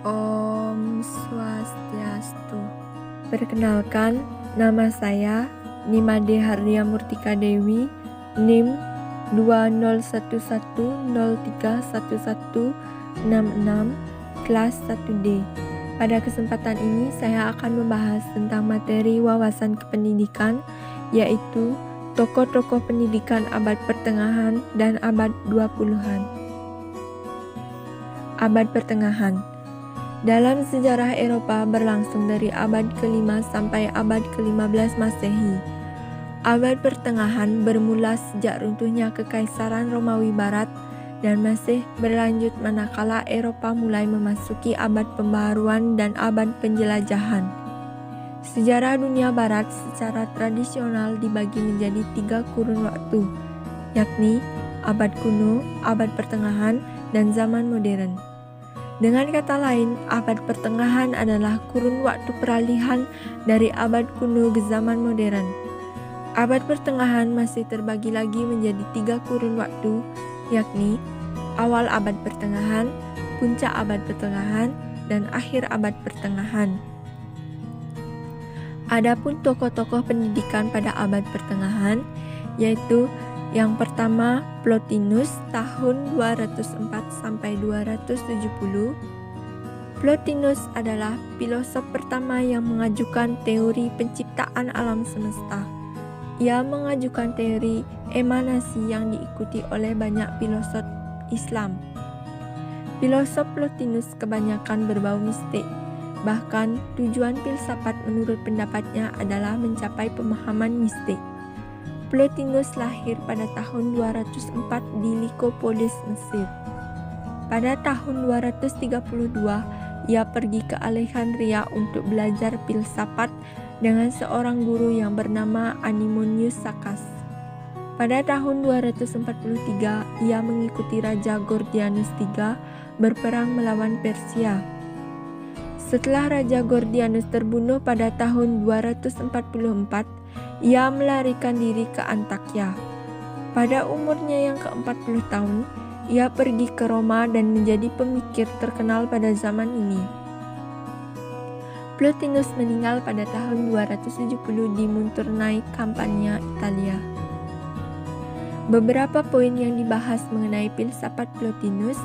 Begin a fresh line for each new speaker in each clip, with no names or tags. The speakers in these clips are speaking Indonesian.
Om Swastiastu. Perkenalkan, nama saya Nimade Hardia Murtika Dewi, NIM 2011031166, kelas 1D. Pada kesempatan ini saya akan membahas tentang materi wawasan kependidikan, yaitu tokoh-tokoh pendidikan abad pertengahan dan abad 20-an. Abad pertengahan. Dalam sejarah Eropa berlangsung dari abad ke-5 sampai abad ke-15 Masehi. Abad pertengahan bermula sejak runtuhnya Kekaisaran Romawi Barat dan masih berlanjut manakala Eropa mulai memasuki abad pembaharuan dan abad penjelajahan. Sejarah dunia barat secara tradisional dibagi menjadi 3 kurun waktu, yakni abad kuno, abad pertengahan, dan zaman modern. Dengan kata lain, abad pertengahan adalah kurun waktu peralihan dari abad kuno ke zaman modern. Abad pertengahan masih terbagi lagi menjadi 3 kurun waktu, yakni awal abad pertengahan, puncak abad pertengahan, dan akhir abad pertengahan. Adapun tokoh-tokoh pendidikan pada abad pertengahan, yaitu yang pertama, Plotinus tahun 204 sampai 270. Plotinus adalah filosof pertama yang mengajukan teori penciptaan alam semesta. Ia mengajukan teori emanasi yang diikuti oleh banyak filosof Islam. Filosof Plotinus kebanyakan berbau mistik. Bahkan tujuan filsafat menurut pendapatnya adalah mencapai pemahaman mistik. Plotinus lahir pada tahun 204 di Lycopolis, Mesir. Pada tahun 232, ia pergi ke Alexandria untuk belajar filsafat dengan seorang guru yang bernama Animonius Saccas. Pada tahun 243, ia mengikuti Raja Gordianus III berperang melawan Persia. Setelah Raja Gordianus terbunuh pada tahun 244, ia melarikan diri ke Antakya. Pada umurnya yang ke-40 tahun, ia pergi ke Roma dan menjadi pemikir terkenal pada zaman ini. Plotinus meninggal pada tahun 270 di Munturnai, Campania, Italia. Beberapa poin yang dibahas mengenai filsafat Plotinus.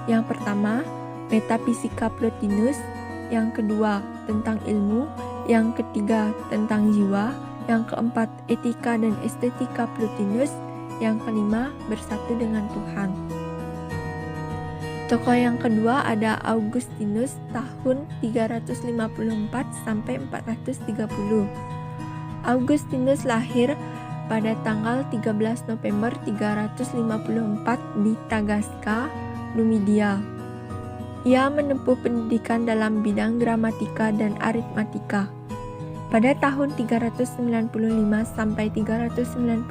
Yang pertama, metafisika Plotinus. Yang kedua, tentang ilmu. Yang ketiga, tentang jiwa. Yang keempat, etika dan estetika Plotinus. Yang kelima, bersatu dengan Tuhan. Tokoh yang kedua ada Augustinus tahun 354 sampai 430. Augustinus lahir pada tanggal 13 November 354 di Tagaska, Numidia. Ia menempuh pendidikan dalam bidang gramatika dan aritmatika. Pada tahun 395 sampai 396,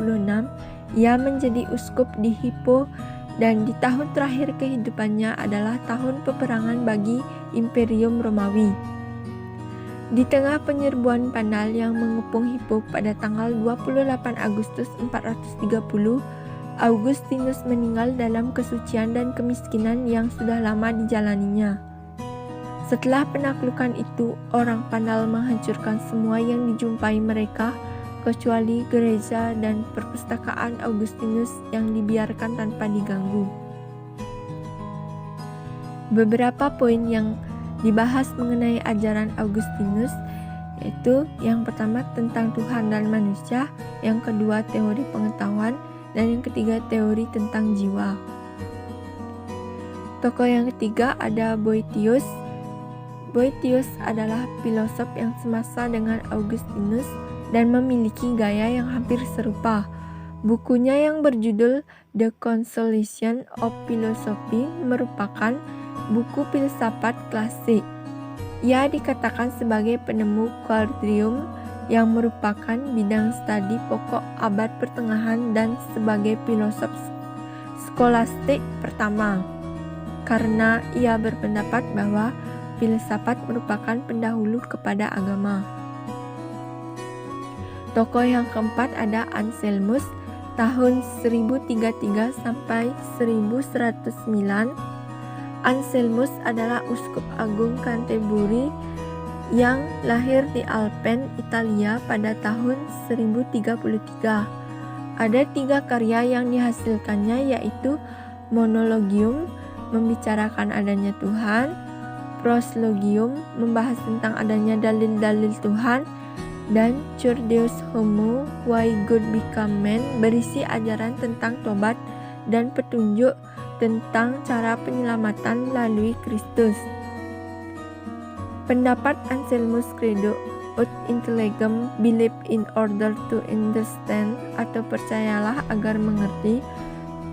ia menjadi uskup di Hippo dan di tahun terakhir kehidupannya adalah tahun peperangan bagi Imperium Romawi. Di tengah penyerbuan Pandal yang mengepung Hippo pada tanggal 28 Agustus 430, Augustinus meninggal dalam kesucian dan kemiskinan yang sudah lama dijalaninya. Setelah penaklukan itu, orang Pandal menghancurkan semua yang dijumpai mereka, kecuali gereja dan perpustakaan Augustinus yang dibiarkan tanpa diganggu. Beberapa poin yang dibahas mengenai ajaran Augustinus, yaitu yang pertama tentang Tuhan dan manusia, yang kedua teori pengetahuan, dan yang ketiga teori tentang jiwa. Tokoh yang ketiga ada Boethius. Boethius adalah filosof yang semasa dengan Augustinus dan memiliki gaya yang hampir serupa. Bukunya yang berjudul The Consolation of Philosophy merupakan buku filsafat klasik. Ia dikatakan sebagai penemu quadrium yang merupakan bidang studi pokok abad pertengahan dan sebagai filosof skolastik pertama, karena ia berpendapat bahwa filsafat merupakan pendahulu kepada agama. Tokoh yang keempat ada Anselmus tahun 1033 sampai 1109. Anselmus adalah uskup agung Canterbury yang lahir di Alpen, Italia pada tahun 1033. Ada 3 karya yang dihasilkannya, yaitu Monologium, membicarakan adanya Tuhan, Proslogium, membahas tentang adanya dalil-dalil Tuhan, dan Cur Deus Homo, Why God Become Man, berisi ajaran tentang tobat dan petunjuk tentang cara penyelamatan melalui Kristus. Pendapat Anselmus Credo, ut intellegem, believe in order to understand, atau percayalah agar mengerti,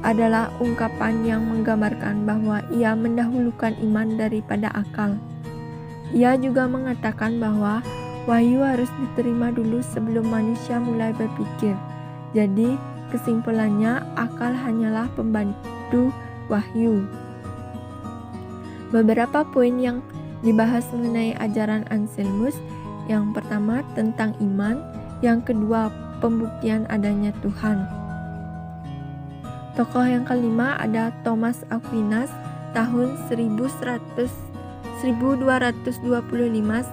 adalah ungkapan yang menggambarkan bahwa ia mendahulukan iman daripada akal. Ia juga mengatakan bahwa wahyu harus diterima dulu sebelum manusia mulai berpikir. Jadi, kesimpulannya, akal hanyalah pembantu wahyu. Beberapa poin yang dibahas mengenai ajaran Anselmus. Yang pertama tentang iman, yang kedua pembuktian adanya Tuhan. Tokoh yang kelima ada Thomas Aquinas tahun 1225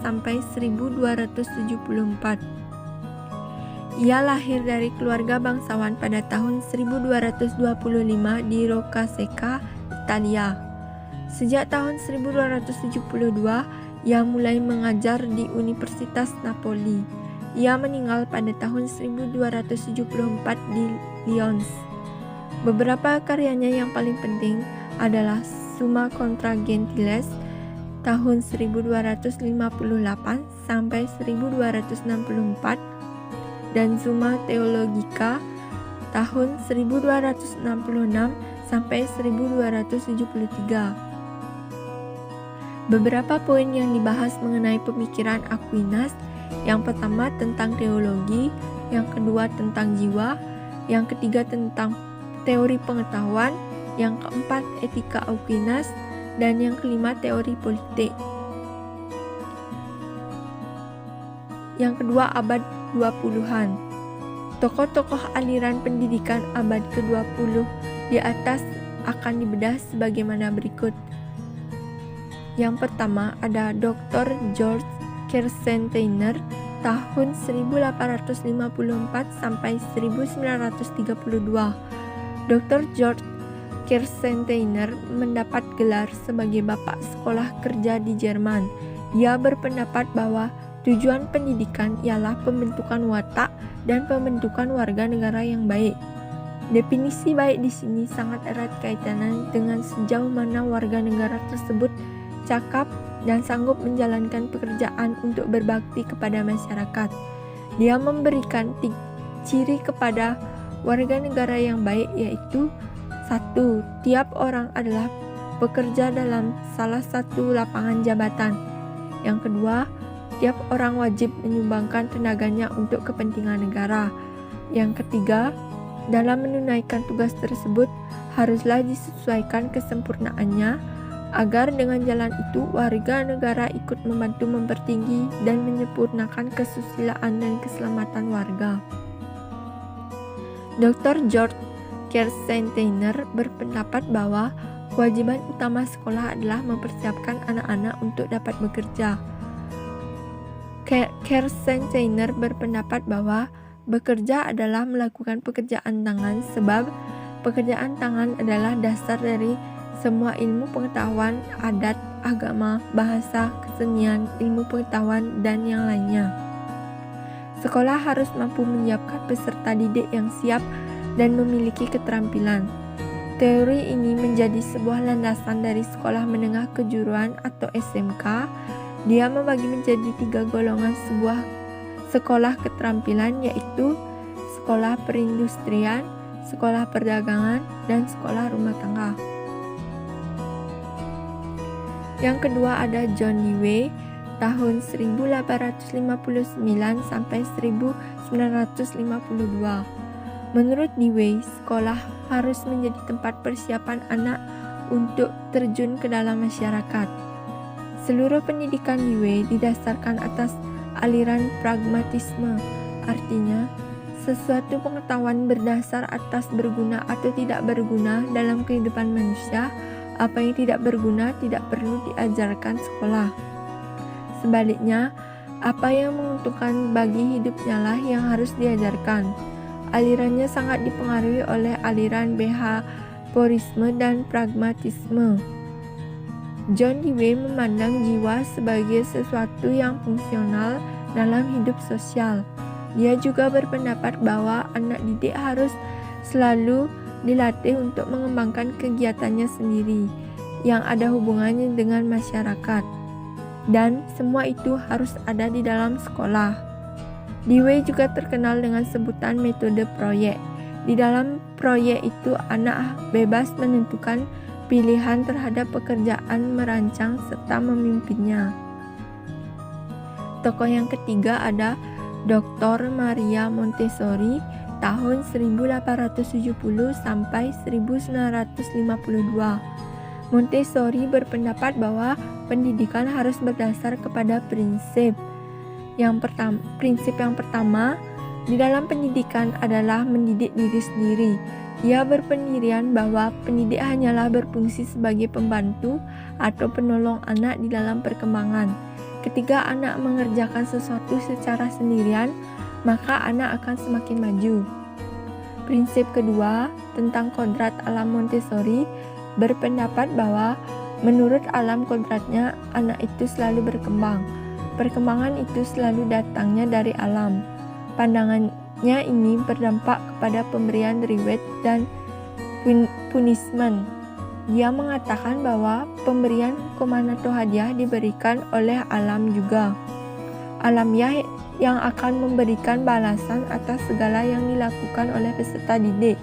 sampai 1274. Ia lahir dari keluarga bangsawan pada tahun 1225 di Roccasecca, Italia. Sejak tahun 1272, ia mulai mengajar di Universitas Napoli. Ia meninggal pada tahun 1274 di Lyons. Beberapa karyanya yang paling penting adalah Summa Contra Gentiles tahun 1258 sampai 1264 dan Summa Theologica tahun 1266 sampai 1273. Beberapa poin yang dibahas mengenai pemikiran Aquinas, yang pertama tentang teologi, yang kedua tentang jiwa, yang ketiga tentang teori pengetahuan, yang keempat etika Aquinas, dan yang kelima teori politik. Yang kedua abad 20-an. Tokoh-tokoh aliran pendidikan abad ke-20 di atas akan dibedah sebagaimana berikut. Yang pertama ada Dr. George Kersensteiner tahun 1854 sampai 1932. Dr. George Kersensteiner mendapat gelar sebagai Bapak Sekolah Kerja di Jerman. Ia berpendapat bahwa tujuan pendidikan ialah pembentukan watak dan pembentukan warga negara yang baik. Definisi baik di sini sangat erat kaitannya dengan sejauh mana warga negara tersebut cakap dan sanggup menjalankan pekerjaan untuk berbakti kepada masyarakat. Dia memberikan ciri kepada warga negara yang baik, yaitu 1. Tiap orang adalah bekerja dalam salah satu lapangan jabatan. Yang kedua, tiap orang wajib menyumbangkan tenaganya untuk kepentingan negara. Yang ketiga, dalam menunaikan tugas tersebut haruslah disesuaikan kesempurnaannya, agar dengan jalan itu warga negara ikut membantu mempertinggi dan menyempurnakan kesusilaan dan keselamatan warga. Dr. George Kersensteiner berpendapat bahwa kewajiban utama sekolah adalah mempersiapkan anak-anak untuk dapat bekerja. Kersensteiner berpendapat bahwa bekerja adalah melakukan pekerjaan tangan, sebab pekerjaan tangan adalah dasar dari semua ilmu pengetahuan, adat, agama, bahasa, kesenian, ilmu pengetahuan, dan yang lainnya. Sekolah harus mampu menyiapkan peserta didik yang siap dan memiliki keterampilan. Teori ini menjadi sebuah landasan dari sekolah menengah kejuruan atau SMK. Dia membagi menjadi 3 golongan sebuah sekolah keterampilan, yaitu sekolah perindustrian, sekolah perdagangan, dan sekolah rumah tangga. Yang kedua ada John Dewey tahun 1859 sampai 1952. Menurut Dewey, sekolah harus menjadi tempat persiapan anak untuk terjun ke dalam masyarakat. Seluruh pendidikan Dewey didasarkan atas aliran pragmatisme, artinya sesuatu pengetahuan berdasar atas berguna atau tidak berguna dalam kehidupan manusia Apa yang tidak berguna tidak perlu diajarkan sekolah. Sebaliknya, apa yang menguntungkan bagi hidupnya lah yang harus diajarkan. Alirannya sangat dipengaruhi oleh aliran behaviorisme dan pragmatisme. John Dewey memandang jiwa sebagai sesuatu yang fungsional dalam hidup sosial. Dia juga berpendapat bahwa anak didik harus selalu dilatih untuk mengembangkan kegiatannya sendiri yang ada hubungannya dengan masyarakat, dan semua itu harus ada di dalam sekolah. Dewey juga terkenal dengan sebutan metode proyek. Di dalam proyek itu anak bebas menentukan pilihan terhadap pekerjaan merancang serta memimpinnya. Tokoh yang ketiga ada Dr. Maria Montessori tahun 1870 sampai 1952. Montessori berpendapat bahwa pendidikan harus berdasar kepada prinsip yang pertama di dalam pendidikan adalah mendidik diri sendiri. Ia berpendirian bahwa pendidik hanyalah berfungsi sebagai pembantu atau penolong anak di dalam perkembangan. Ketika anak mengerjakan sesuatu secara sendirian, maka anak akan semakin maju. Prinsip kedua tentang kodrat alam Montessori berpendapat bahwa menurut alam kodratnya anak itu selalu berkembang. Perkembangan itu selalu datangnya dari alam. Pandangannya ini berdampak kepada pemberian reward dan punishment. Dia mengatakan bahwa pemberian hukuman atau hadiah diberikan oleh alam juga. Alamiah yang akan memberikan balasan atas segala yang dilakukan oleh peserta didik.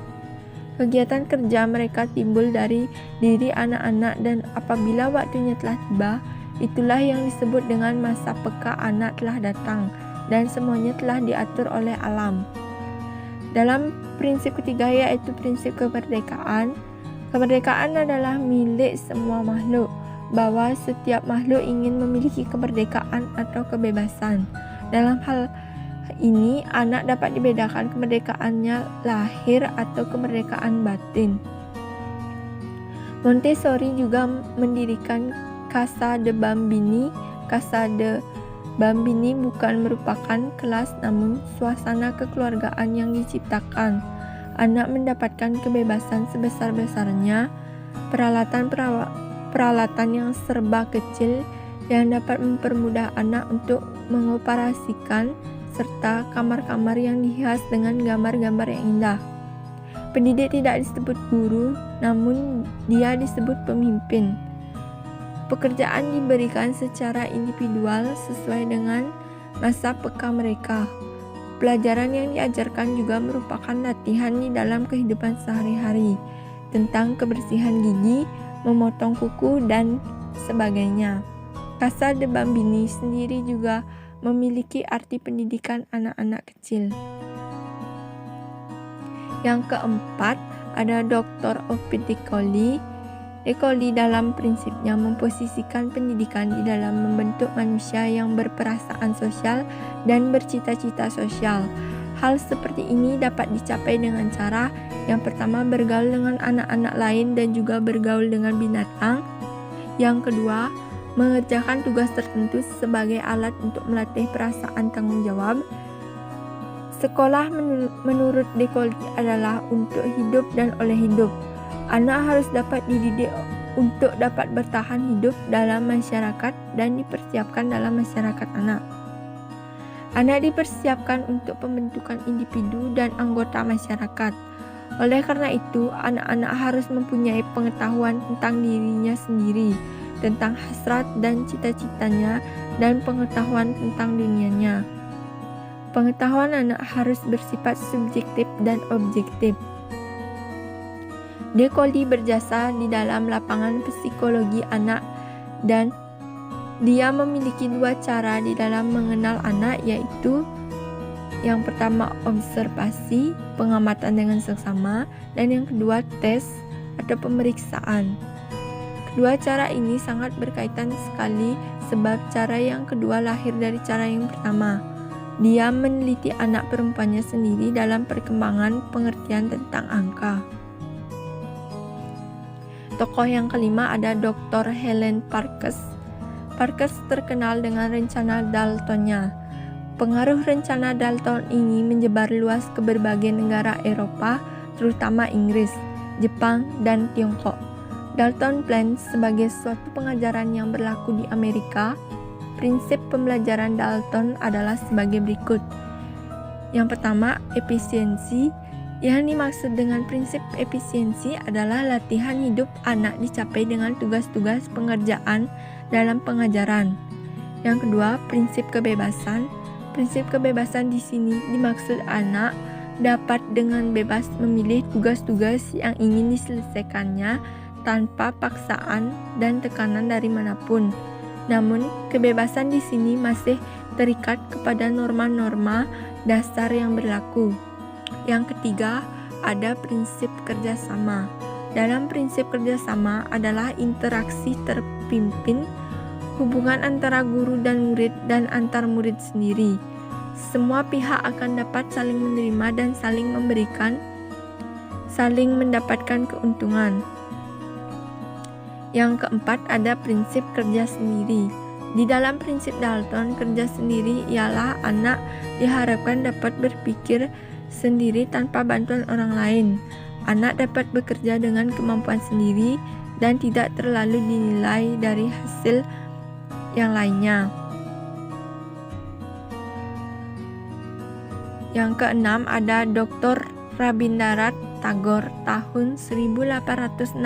Kegiatan kerja mereka timbul dari diri anak-anak dan apabila waktunya telah tiba, itulah yang disebut dengan masa peka anak telah datang dan semuanya telah diatur oleh alam. Dalam prinsip ketiga yaitu prinsip kemerdekaan. Kemerdekaan adalah milik semua makhluk, bahwa setiap makhluk ingin memiliki kemerdekaan atau kebebasan. Dalam hal ini, anak dapat dibedakan kemerdekaannya lahir atau kemerdekaan batin. Montessori juga mendirikan Casa de Bambini. Casa de Bambini bukan merupakan kelas namun suasana kekeluargaan yang diciptakan. Anak mendapatkan kebebasan sebesar-besarnya, peralatan yang serba kecil yang dapat mempermudah anak untuk mengoperasikan, serta kamar-kamar yang dihias dengan gambar-gambar yang indah. Pendidik tidak disebut guru, namun dia disebut pemimpin. Pekerjaan diberikan secara individual sesuai dengan masa peka mereka. Pelajaran yang diajarkan juga merupakan latihan di dalam kehidupan sehari-hari tentang kebersihan gigi, memotong kuku, dan sebagainya. Casa de Bambini sendiri juga memiliki arti pendidikan anak-anak kecil. Yang keempat ada Dr. Oppidicoli. Ecoli dalam prinsipnya memposisikan pendidikan di dalam membentuk manusia yang berperasaan sosial dan bercita-cita sosial. Hal seperti ini dapat dicapai dengan cara yang pertama bergaul dengan anak-anak lain dan juga bergaul dengan binatang. Yang kedua, mengerjakan tugas tertentu sebagai alat untuk melatih perasaan tanggung jawab. Sekolah menurut Ecoli adalah untuk hidup dan oleh hidup. Anak harus dapat dididik untuk dapat bertahan hidup dalam masyarakat dan dipersiapkan dalam masyarakat anak. Anak dipersiapkan untuk pembentukan individu dan anggota masyarakat. Oleh karena itu, anak-anak harus mempunyai pengetahuan tentang dirinya sendiri, tentang hasrat dan cita-citanya, dan pengetahuan tentang dunianya. Pengetahuan anak harus bersifat subjektif dan objektif. Ecoli berjasa di dalam lapangan psikologi anak dan dia memiliki dua cara di dalam mengenal anak, yaitu yang pertama observasi, pengamatan dengan seksama, dan yang kedua tes atau pemeriksaan. Kedua cara ini sangat berkaitan sekali sebab cara yang kedua lahir dari cara yang pertama. Dia meneliti anak perempuannya sendiri dalam perkembangan pengertian tentang angka. Tokoh yang kelima ada Dr. Helen Parkes. Parkes terkenal dengan rencana Daltonnya. Pengaruh rencana Dalton ini menyebar luas ke berbagai negara Eropa, terutama Inggris, Jepang, dan Tiongkok. Dalton Plan sebagai suatu pengajaran yang berlaku di Amerika. Prinsip pembelajaran Dalton adalah sebagai berikut. Yang pertama, efisiensi. Yang dimaksud dengan prinsip efisiensi adalah latihan hidup anak dicapai dengan tugas-tugas pengerjaan dalam pengajaran. Yang kedua, prinsip kebebasan. Prinsip kebebasan di sini dimaksud anak dapat dengan bebas memilih tugas-tugas yang ingin diselesaikannya tanpa paksaan dan tekanan dari manapun. Namun, kebebasan di sini masih terikat kepada norma-norma dasar yang berlaku. Yang ketiga, ada prinsip kerjasama. Dalam prinsip kerjasama adalah interaksi terpimpin, hubungan antara guru dan murid dan antar murid sendiri. Semua pihak akan dapat saling menerima dan saling mendapatkan keuntungan. Yang keempat, ada prinsip kerja sendiri. Di dalam prinsip Dalton, kerja sendiri ialah anak diharapkan dapat berpikir sendiri tanpa bantuan orang lain. Anak dapat bekerja dengan kemampuan sendiri dan tidak terlalu dinilai dari hasil yang lainnya. Yang keenam ada Dr. Rabindranath Tagore tahun 1861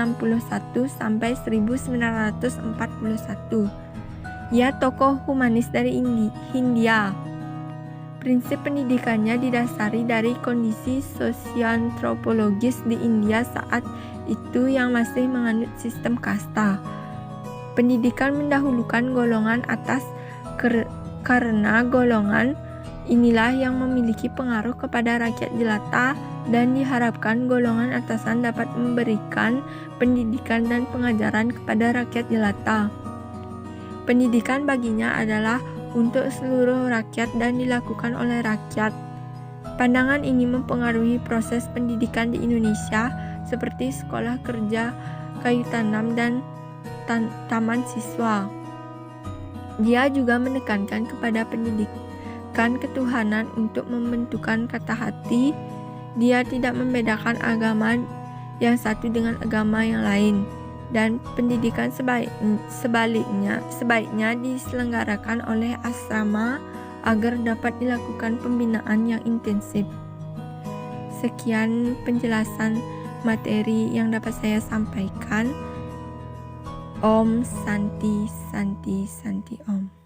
sampai 1941. Ia tokoh humanis dari Hindia. Prinsip pendidikannya didasari dari kondisi sosioantropologis di India saat itu yang masih menganut sistem kasta. Pendidikan mendahulukan golongan atas karena golongan inilah yang memiliki pengaruh kepada rakyat jelata dan diharapkan golongan atasan dapat memberikan pendidikan dan pengajaran kepada rakyat jelata. Pendidikan baginya adalah untuk seluruh rakyat dan dilakukan oleh rakyat. Pandangan ini mempengaruhi proses pendidikan di Indonesia seperti sekolah kerja, kayu tanam, dan taman siswa. Dia juga menekankan kepada pendidikan ketuhanan untuk membentukkan kata hati. Dia tidak membedakan agama yang satu dengan agama yang lain. Dan pendidikan sebaiknya diselenggarakan oleh asrama agar dapat dilakukan pembinaan yang intensif. Sekian penjelasan materi yang dapat saya sampaikan. Om Santi Santi Santi Om.